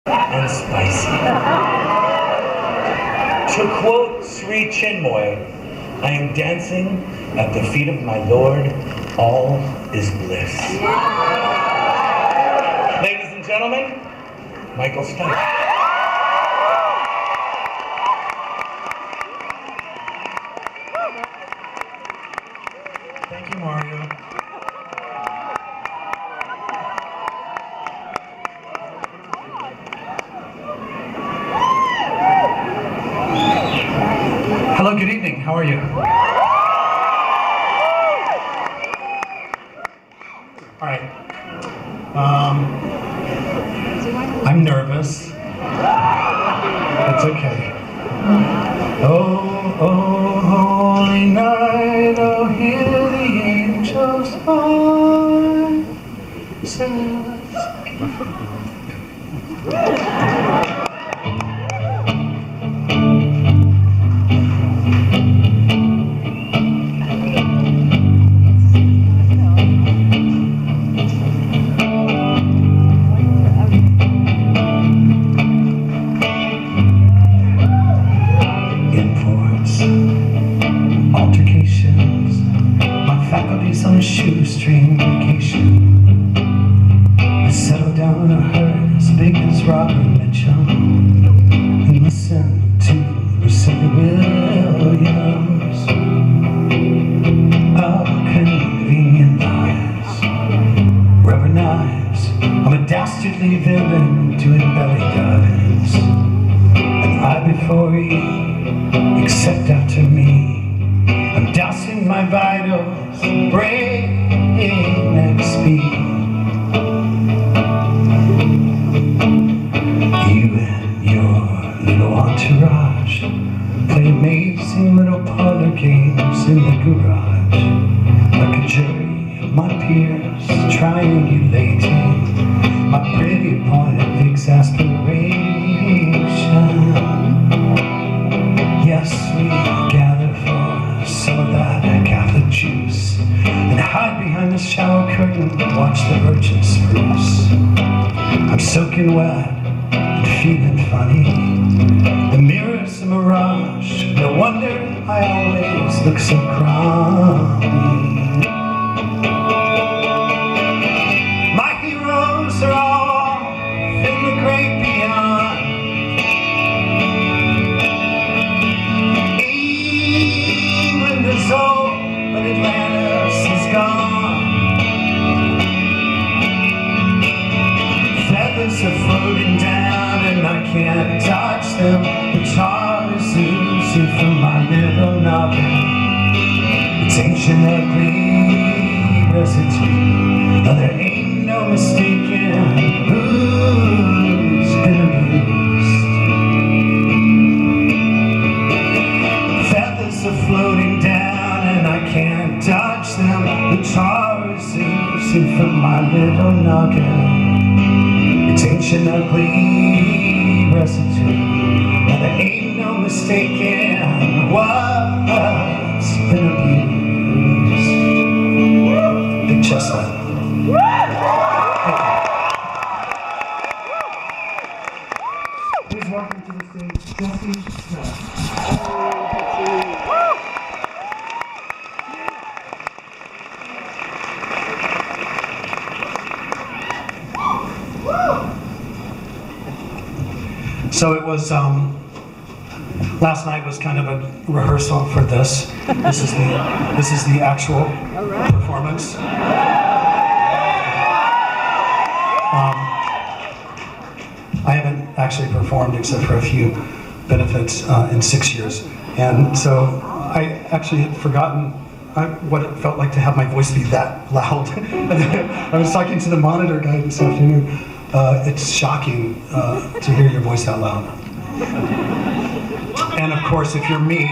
and spicy. To quote Sri Chinmoy, I am dancing at the feet of my Lord, all is bliss. Ladies and gentlemen, Michael Stipe. Thank you, Mario. Hello, good evening. How are you? All right. I'm nervous. It's okay. Oh, oh, holy night, oh, hear the angels' voices. Altercations, my faculty's on a shoestring vacation. I settle down in a herd as big as Robert Mitchum and listen to Lucinda Williams. Oh, convenient lies, rubber knives. I'm a dastardly villain doing belly dives. And I before you, except after me. I'm dousing my vitals, breakneck speed. You and your little entourage play amazing little parlor games in the garage. Like a jury of my peers triangulating my pretty point of exasperation. Yes, we gather for some of that Catholic juice and hide behind the shower curtain and watch the virgin spruce. I'm soaking wet and feeling funny. The mirror's a mirage. No wonder I always look so crummy. My heroes are all in the great beyond. But Atlantis is gone. Feathers are floating down and I can't touch them. The tar is oozing from my little noggin. It's ancient ugly residue. No, there ain't no mistaking who's been abused. Feathers are floating down and I can't dodge them. The tar is oozing from my little noggin. It's ancient ugly residue. Now there ain't no mistaking what's been abused. Big chestnut. Please welcome to the stage, Jesse Smith. So it was, last night was kind of a rehearsal for this. This is the actual performance. I haven't actually performed except for a few benefits in 6 years. And so I actually had forgotten what it felt like to have my voice be that loud. I was talking to the monitor guy this afternoon. It's shocking to hear your voice that loud. And of course, if you're me,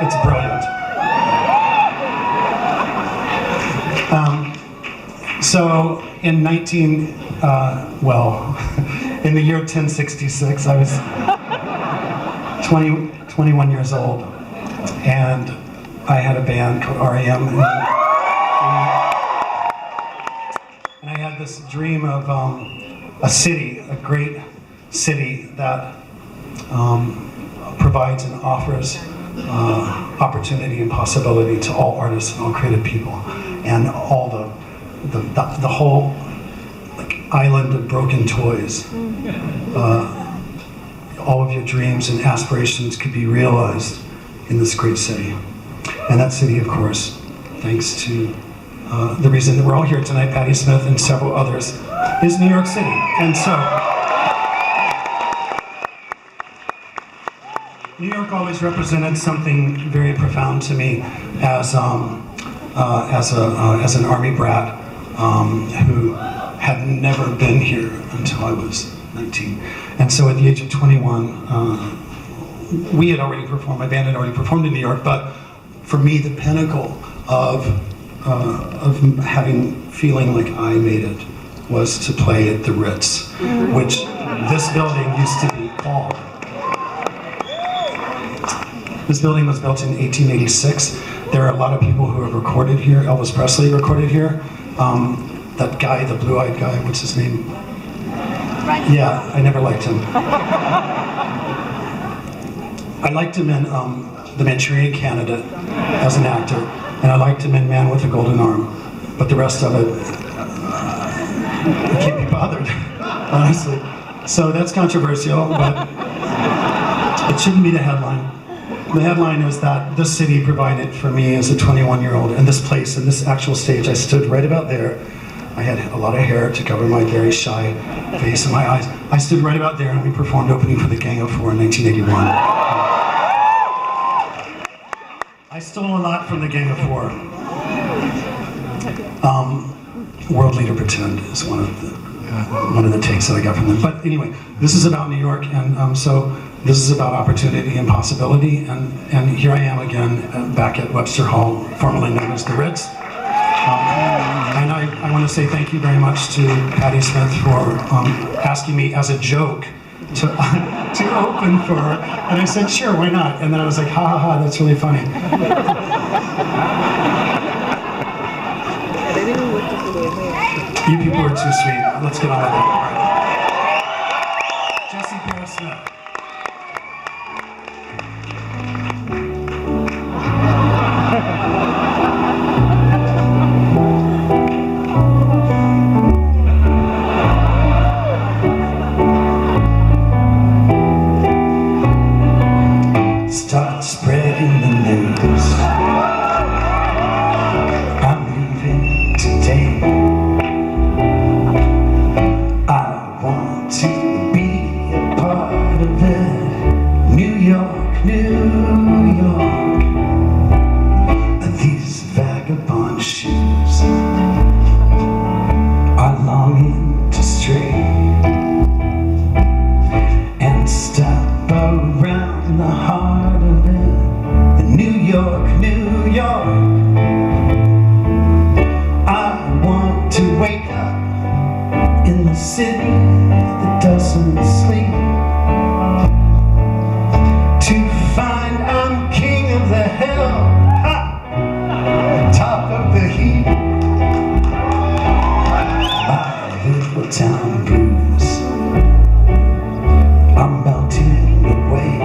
it's brilliant. So in in the year 1066, I was 21 years old, and I had a band called REM, and I had this dream of a great city that provides and offers opportunity and possibility to all artists and all creative people, and all the whole island of broken toys. All of your dreams and aspirations could be realized in this great city. And that city, of course, thanks to the reason that we're all here tonight, Patti Smith and several others, is New York City. And so, New York always represented something very profound to me as an army brat who had never been here until I was 19. And so at the age of 21, we had already performed, my band had already performed in New York, but for me, the pinnacle of feeling like I made it was to play at the Ritz, which this building used to be called. This building was built in 1886. There are a lot of people who have recorded here. Elvis Presley recorded here. That guy, the blue-eyed guy, what's his name? Yeah, I never liked him. I liked him in The Manchurian Candidate as an actor, and I liked him in Man with a Golden Arm, but the rest of it, I can't be bothered, honestly. So that's controversial, but it shouldn't be the headline. The headline is that this city provided for me as a 21-year-old, and this place, and this actual stage, I stood right about there. I had a lot of hair to cover my very shy face and my eyes. I stood right about there, and we performed opening for the Gang of Four in 1981. I stole a lot from the Gang of Four. World Leader Pretend is one of the takes that I got from them. But anyway, this is about New York, and so this is about opportunity and possibility, and here I am again back at Webster Hall, formerly known as the Ritz. And I want to say thank you very much to Patti Smith for asking me as a joke to open for her, and I said sure, why not? And then I was like, ha ha ha, that's really funny. You people are too sweet. Let's get on with it. All right. Jesse Smith. Start spreading the news. I'm leaving today. I want to be a part of it. New York, New York. These vagabond shoes are longing to stray and stop around the heart of it. New York, New York. I want to wake up in the city that doesn't sleep, to find I'm king of the hill, top of the heap. My little town blues are melting away.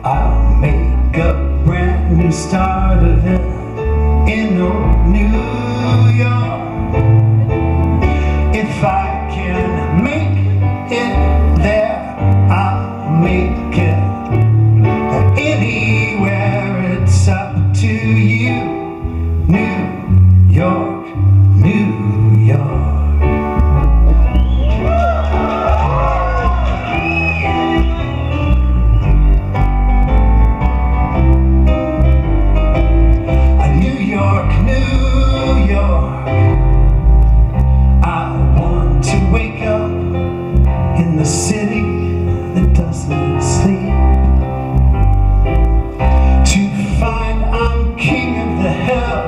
I'll make a brand new start of it in old New York. If I can make it there, I'll make it anywhere. It's up to you. New York, New York. New York, New York. I want to wake up in the city that doesn't sleep, to find I'm king of the hill,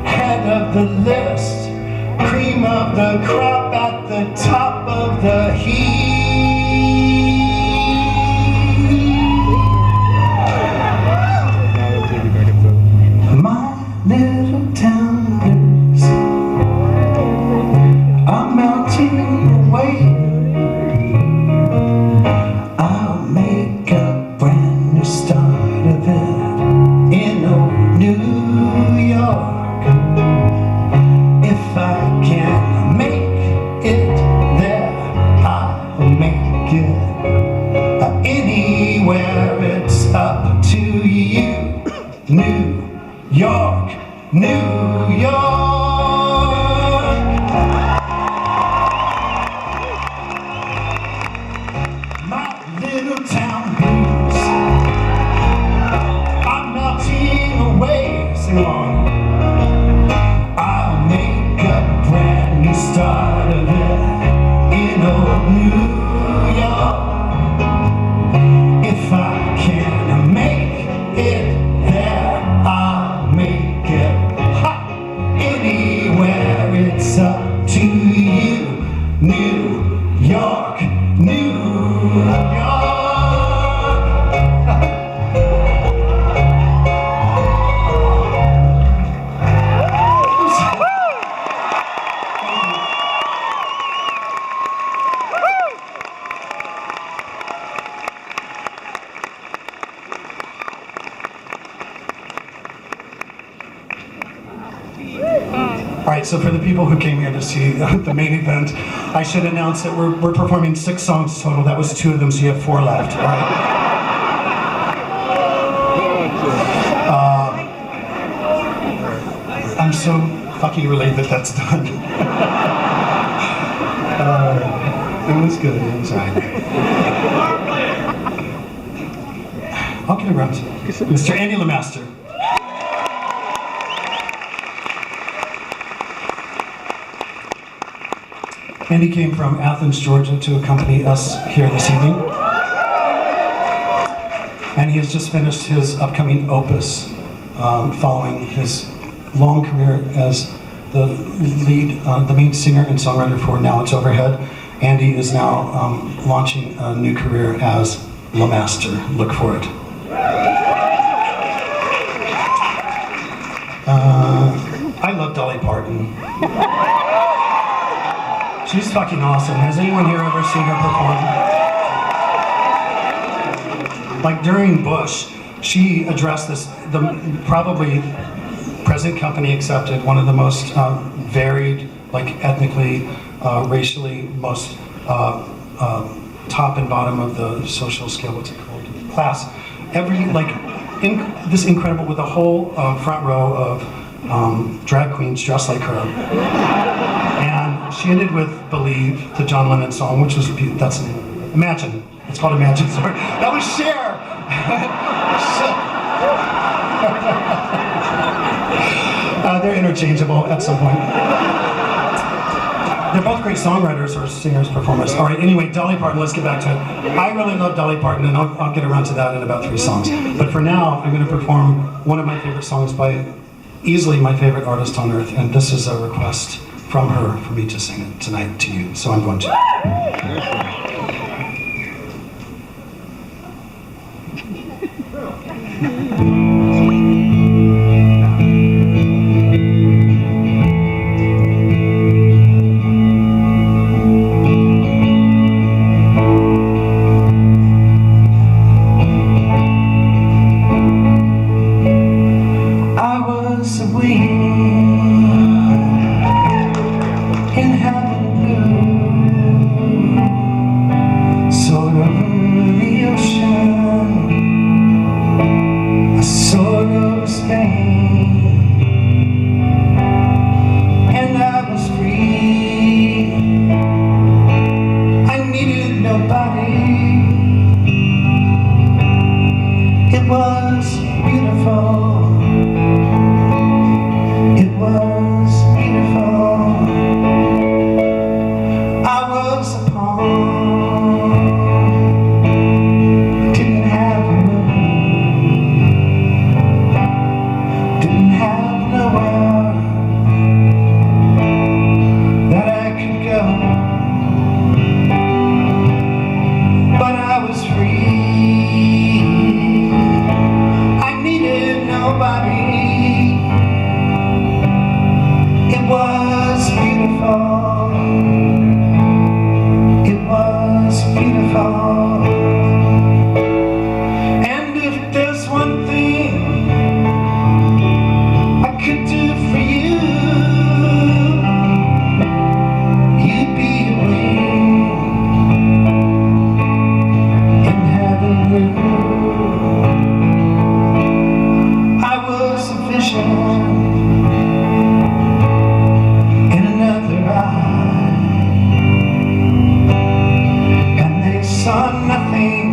head of the list, cream of the crop, at the top of the heap. My little town blues are York, New York. My little town blues are melting away. Sing along. I'll make a brand new start of it in old New York. If I can make it there, I'll make it hot anywhere. It's up to you, New York, New York. All right, so for the people who came here to see the main event, I should announce that we're performing 6 songs total. That was 2 of them, so you have 4 left. All right. I'm so fucking relieved that that's done. It was good. It was all right. I'll get around to it. Mr. Andy LeMaster. Andy came from Athens, Georgia to accompany us here this evening. And he has just finished his upcoming opus, following his long career as the lead, the main singer and songwriter for Now It's Overhead. Andy is now launching a new career as LeMaster. Look for it. I love Dolly Parton. She's fucking awesome. Has anyone here ever seen her perform? Like during Bush, she addressed this, probably present company accepted, one of the most varied, like ethnically, racially, most top and bottom of the social scale, what's it called? Class. This incredible, with a whole front row of drag queens dressed like her. And she ended with Believe, the John Lennon song, which was, Imagine. It's called Imagine, sorry. That was Cher. They're interchangeable at some point. They're both great songwriters or singers, performers. All right, anyway, Dolly Parton, let's get back to it. I really love Dolly Parton, and I'll get around to that in about 3 songs. But for now, I'm going to perform one of my favorite songs by easily my favorite artist on earth, and this is a request from her for me to sing it tonight to you, so I'm going to. It was saw nothing,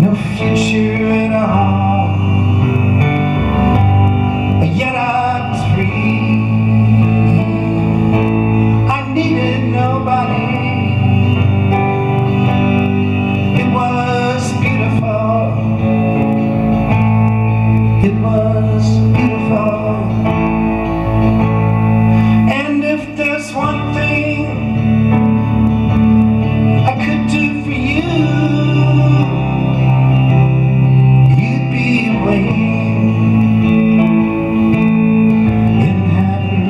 no future at all. Yet I was free. I needed nobody. It was beautiful. It was beautiful. And if there's one thing I could do for you, you'd be waiting in heaven.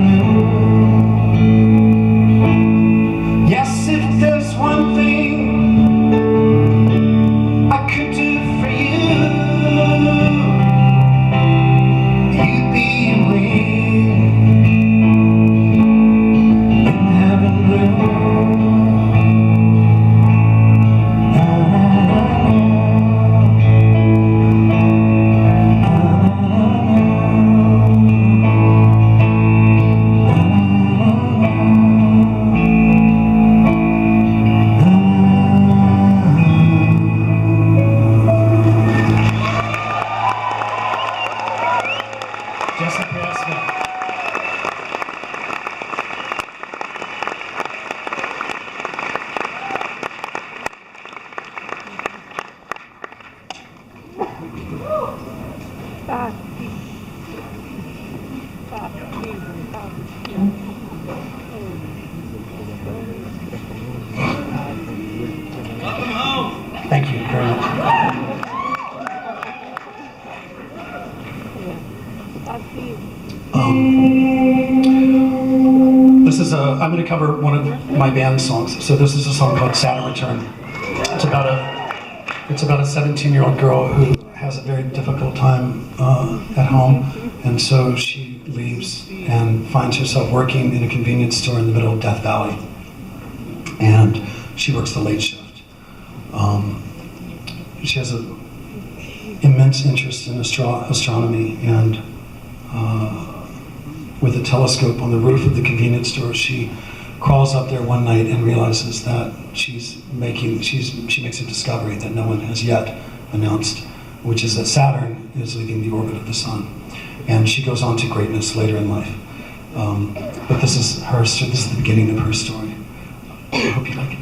Yes, if there's one thing I could do for you, you'd be waiting in heaven blue. Jessica Webster. Thank you very much. This is I'm going to cover one of my band's songs. So this is a song called Saturn Return. It's about a 17-year-old girl who has a very difficult time at home, and so she leaves and finds herself working in a convenience store in the middle of Death Valley, and she works the late shift. She has an immense interest in astronomy, and with a telescope on the roof of the convenience store, she crawls up there one night and realizes that she makes a discovery that no one has yet announced, which is that Saturn is leaving the orbit of the sun, and she goes on to greatness later in life. But this is the beginning of her story. I hope you like it.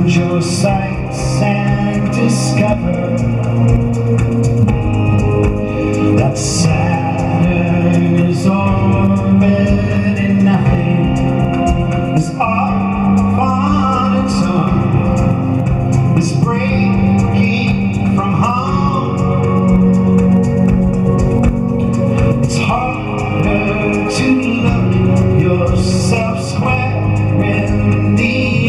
Your sights and discover that Saturn is orbiting nothing, is off on its own, is breaking from home. It's harder to look yourself square in the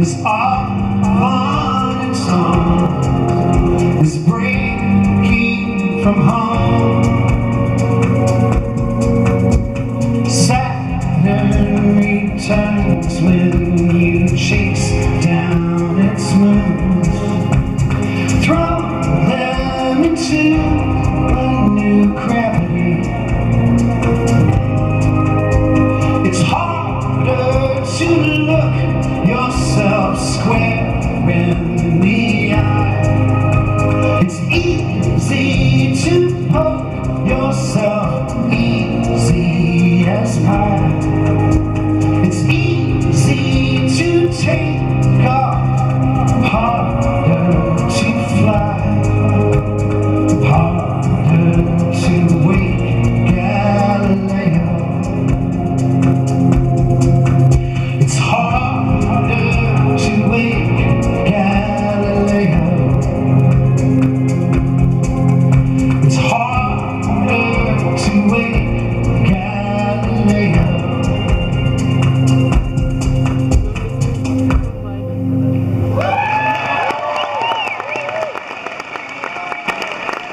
is all fun and song, is breaking from home. Saturn returns when you chase down its moons. Throw them into a new gravity. It's harder to look yourself square in the eye. It's easy to poke yourself easy as pie. It's easy to take off, harder to fly, harder to wake Galileo. It's harder to wake Galileo. It's harder to wake Galileo.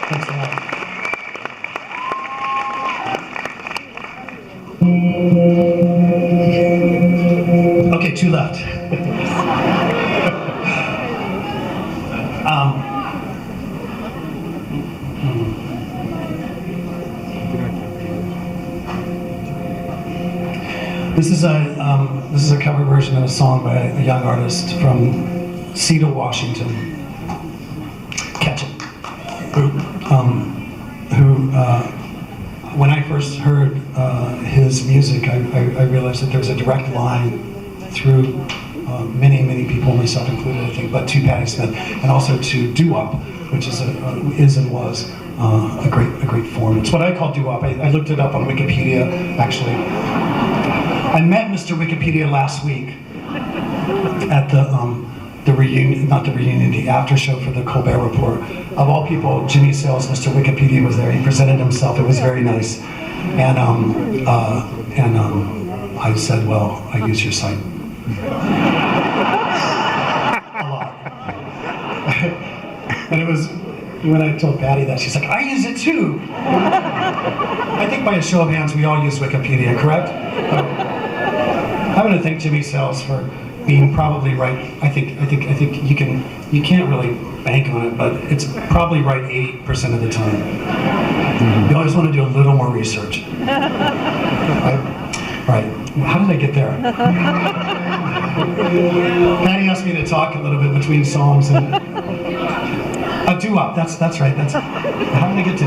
Thanks a lot. Okay, two left. This is a cover version of a song by a young artist from Seattle, Washington, Ketchum, who when I first heard his music, I realized that there was a direct line through many people, myself included, I think, but to Patti Smith, and also to doo-wop, which is and was a great form. It's what I call doo-wop. I looked it up on Wikipedia, actually. I met Mr. Wikipedia last week at the reunion, not the reunion, the after show for the Colbert Report. Of all people, Jimmy Sales, Mr. Wikipedia was there. He presented himself. It was very nice. And I said, well, I use your site. A lot. And it was when I told Patty that, she's like, I use it too. I think by a show of hands, we all use Wikipedia, correct? I'm going to thank Jimmy Sales for being probably right. I think you can't really bank on it, but it's probably right 80% of the time. You always want to do a little more research. Right. How did I get there? Patty asked me to talk a little bit between songs and doo-wop. That's right. How did I get to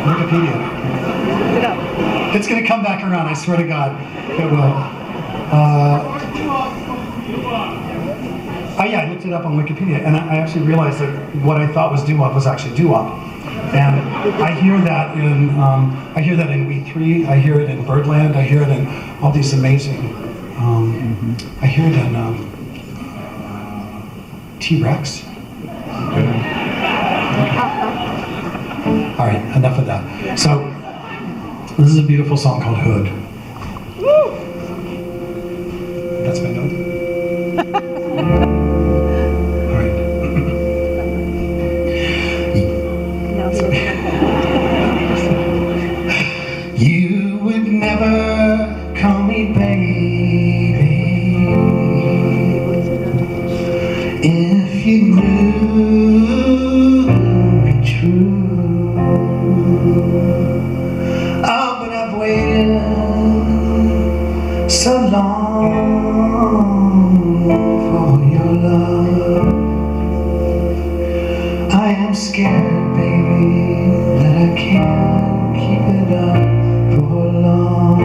Wikipedia? It's going to come back around. I swear to God, it will. Yeah, I looked it up on Wikipedia, and I actually realized that what I thought was doo-wop was actually doo-wop. And I hear that in We 3. I hear it in Birdland. I hear it in all these amazing. I hear it in T-Rex. All right, enough of that. So this is a beautiful song called Hood. That's my note. All right. You would never call me baby if you knew me true. Oh, but I've waited so long for your love. I am scared, baby, that I can't keep it up for long.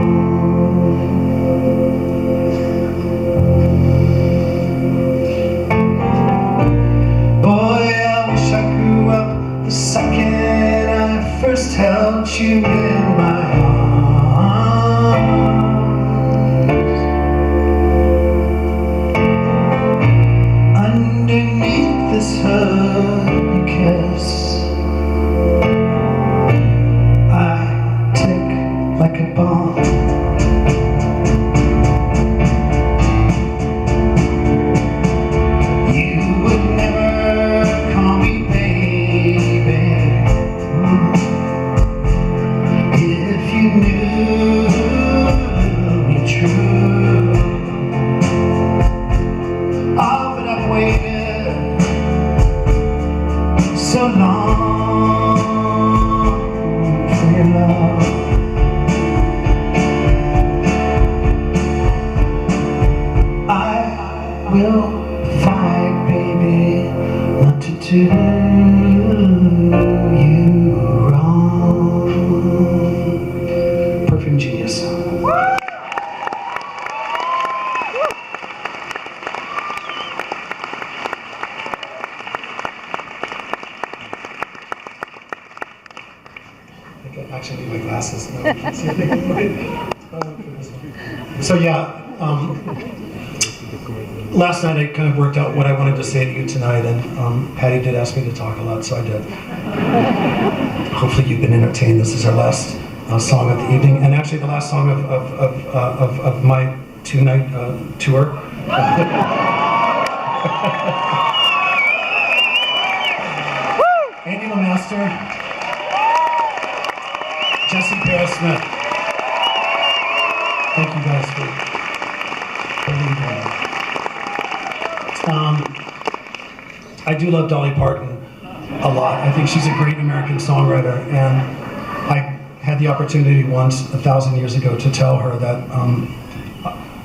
Oh, but I've waited so long for your love. I will fight, baby, not to do you wrong. Perfume Genius. I actually need my glasses. No, I can't see anything. So yeah, last night I kind of worked out what I wanted to say to you tonight, and Patty did ask me to talk a lot, so I did. Hopefully you've been entertained. This is our last song of the evening, and actually the last song of my two-night tour. Andy LeMaster, Jesse Parris-Smith. Thank you guys for being here. I do love Dolly Parton a lot. I think she's a great American songwriter, and I had the opportunity once, 1,000 years ago, to tell her that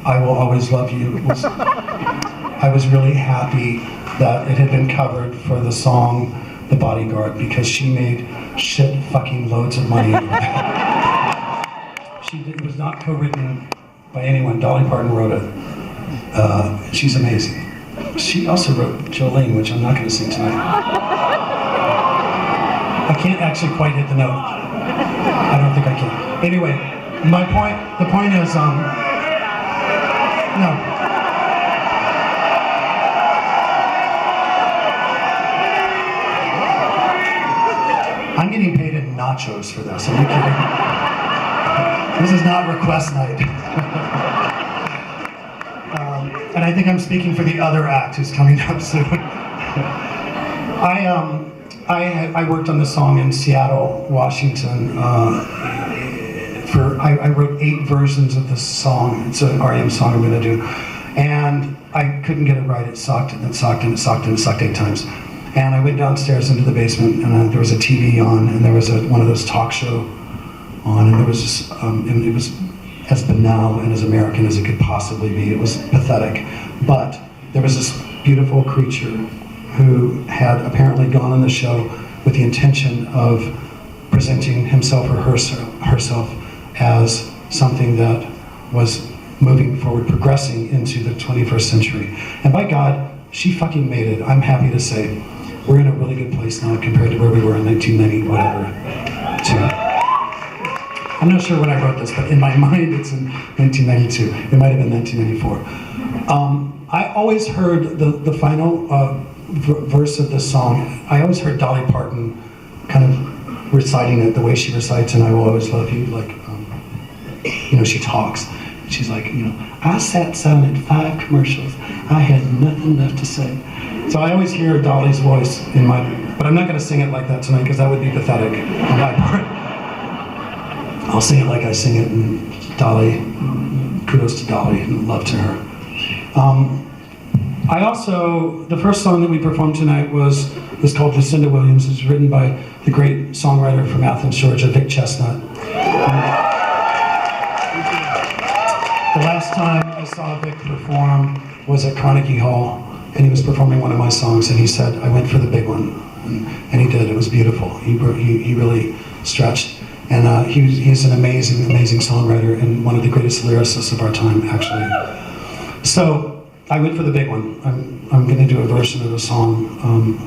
I Will Always Love You. I was really happy that it had been covered for the song The Bodyguard, because she made shit fucking loads of money. It was not co-written by anyone. Dolly Parton wrote it. She's amazing. She also wrote Jolene, which I'm not going to sing tonight. I can't actually quite hit the note. I don't think I can. Anyway, the point is, no. I'm getting paid in nachos for this. Are you kidding? This is not request night. And I think I'm speaking for the other act who's coming up soon. I worked on this song in Seattle, Washington. I wrote 8 versions of this song. It's an REM song I'm going to do. And I couldn't get it right. It sucked, and it sucked, and it sucked, and it sucked 8 times. And I went downstairs into the basement, and there was a TV on, and there was one of those talk show on, and there was this, and it was as banal and as American as it could possibly be. It was pathetic. But there was this beautiful creature who had apparently gone on the show with the intention of presenting himself or herself as something that was moving forward, progressing into the 21st century. And by God, she fucking made it. I'm happy to say we're in a really good place now compared to where we were in 1990, whatever. I'm not sure when I wrote this, but in my mind it's in 1992. It might have been 1994. I always heard the final verse of this song. I always heard Dolly Parton kind of reciting it the way she recites "And I Will Always Love You." Like, she talks. She's like, I sat silent 5 commercials. I had nothing left to say. So I always hear Dolly's voice in my, but I'm not going to sing it like that tonight because that would be pathetic on my part. I'll sing it like I sing it, and Dolly, kudos to Dolly, and love to her. The first song that we performed tonight was called Lucinda Williams. It was written by the great songwriter from Athens, Georgia, Vic Chestnut. The last time I saw Vic perform was at Carnegie Hall, and he was performing one of my songs, and he said, I went for the big one, and he did. It was beautiful. He really stretched, and he's an amazing, amazing songwriter and one of the greatest lyricists of our time, actually. So I went for the big one. I'm going to do a version of a song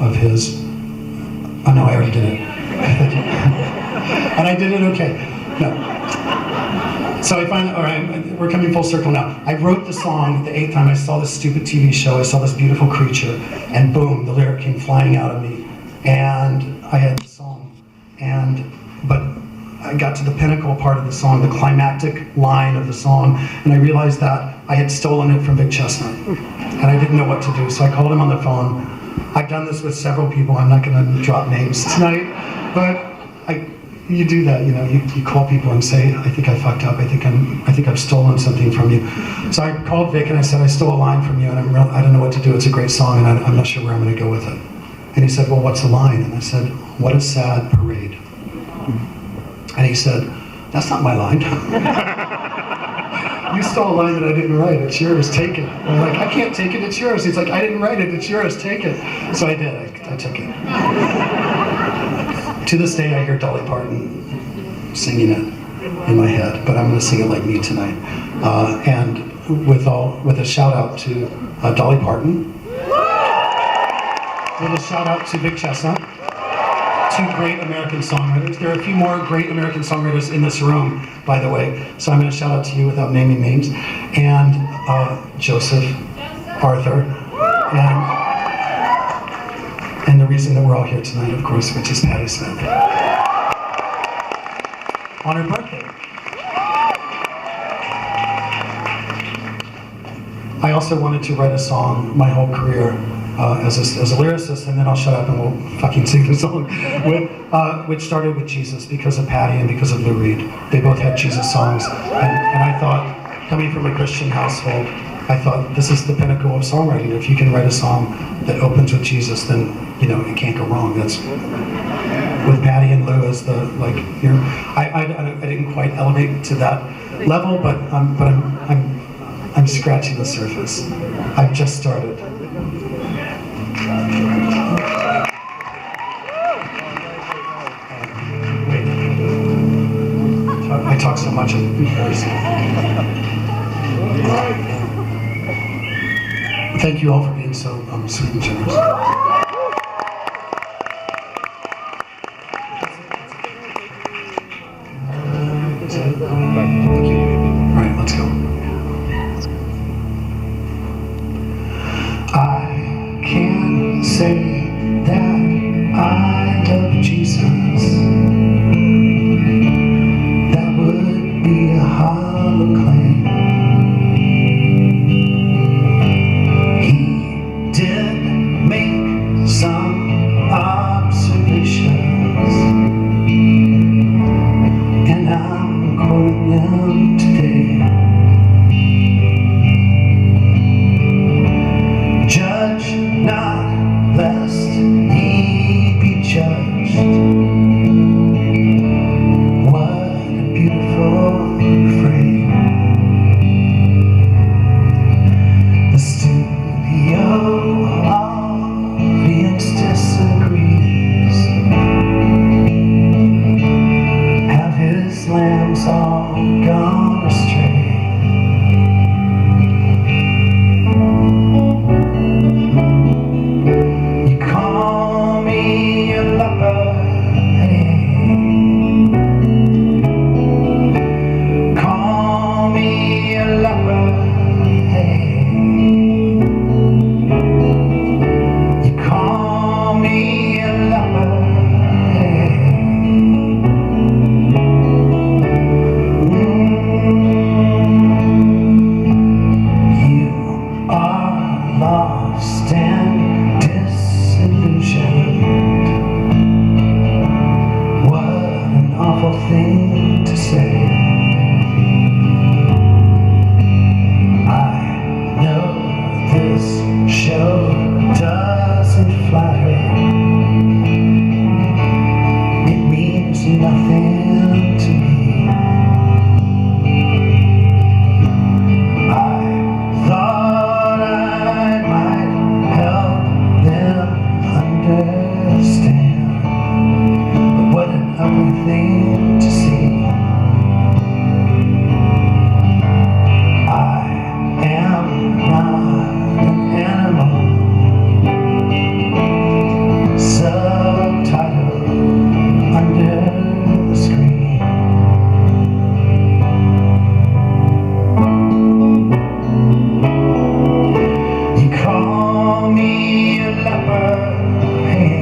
of his. Oh no, I already did it. And I did it okay. No. So I find, all right, we're coming full circle now. I wrote the song the 8th time I saw this stupid TV show. I saw this beautiful creature, and boom, the lyric came flying out of me. And I had the song. But I got to the pinnacle part of the song, the climactic line of the song, and I realized that I had stolen it from Vic Chestnut. And I didn't know what to do, so I called him on the phone. I've done this with several people. I'm not going to drop names tonight, but you do that, you know, you call people and say, I think I fucked up, I think I've stolen something from you. So I called Vic and I said, I stole a line from you and I don't know what to do, it's a great song and I'm not sure where I'm gonna go with it. And he said, well, what's the line? And I said, what a sad parade. And he said, that's not my line. You stole a line that I didn't write, it's yours, take it. I'm like, I can't take it, it's yours. He's like, I didn't write it, it's yours, take it. So I did, I took it. To this day, I hear Dolly Parton singing it in my head, but I'm going to sing it like me tonight. And with a shout out to Dolly Parton, with a shout out to Vic Chestnut, two great American songwriters. There are a few more great American songwriters in this room, by the way, so I'm going to shout out to you without naming names, and Joseph, Arthur, and the reason that we're all here tonight, of course, which is Patti Smith. On her birthday. I also wanted to write a song my whole career as a lyricist, and then I'll shut up and we'll fucking sing the song, which started with Jesus because of Patti and because of Lou Reed. They both had Jesus songs, and I thought, coming from a Christian household, I thought this is the pinnacle of songwriting. If you can write a song that opens with Jesus, then you know it can't go wrong. That's with Patti and Lou as the I didn't quite elevate to that level, but I'm scratching the surface. I've just started. I talk so much. Thank you all for being so sweet and generous. Thank you. All right, let's go. I can't say that I love Jesus. That would be a hollow claim. Some observations, and I'm quoting them today. Judge not, lest ye be judged. What a beautiful refrain. The studio disagrees. Have his lambs all gone astray? You call me a lover, hey. Call me a lover, hey. Thing to say. I know this show doesn't flatter. It means nothing to me. I thought I might help them understand, but what an ugly thing to see. I am not an animal. Subtitle under the screen. You call me a lover, hey.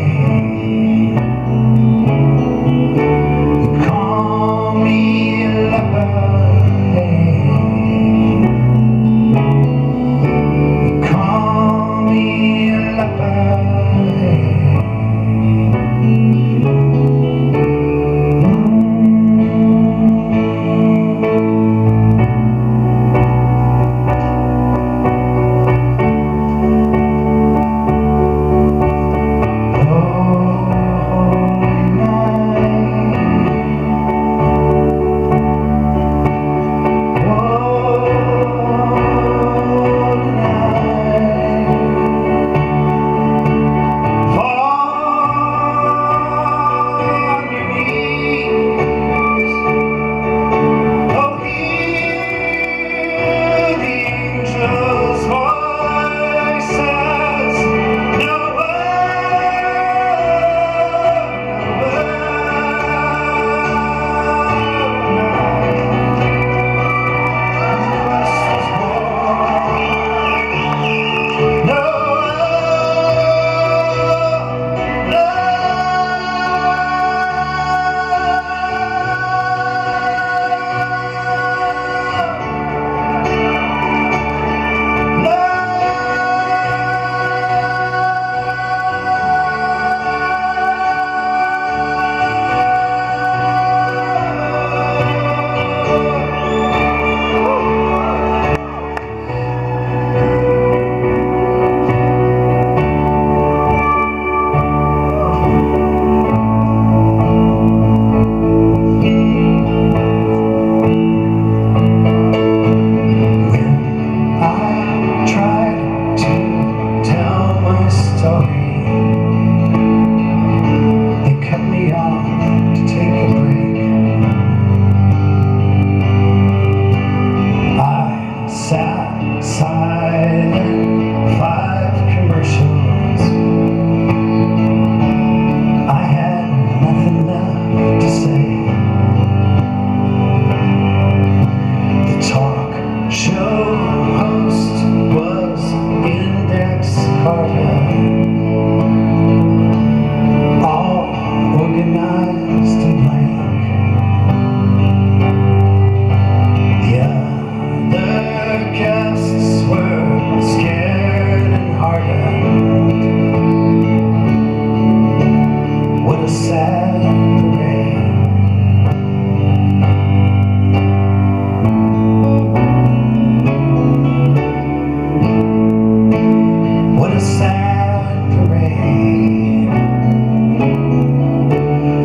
What a sad parade.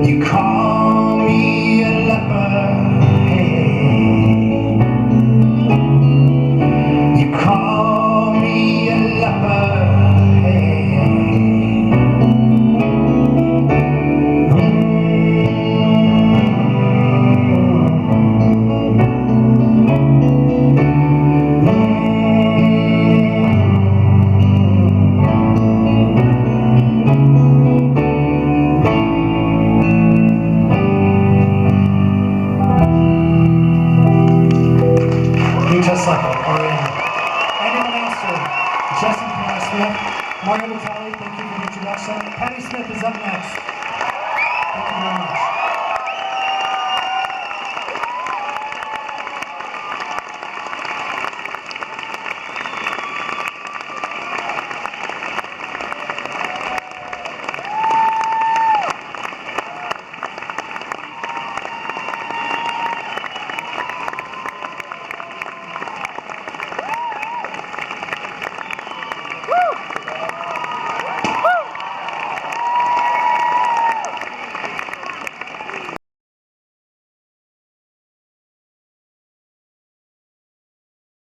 You call me a leper, hey. You call me a leper, hey. Just like it already. Anyone else here? Jesse Smith, Mario Vitale, thank you for the introduction. Patty Smith is up next. Thank you very much.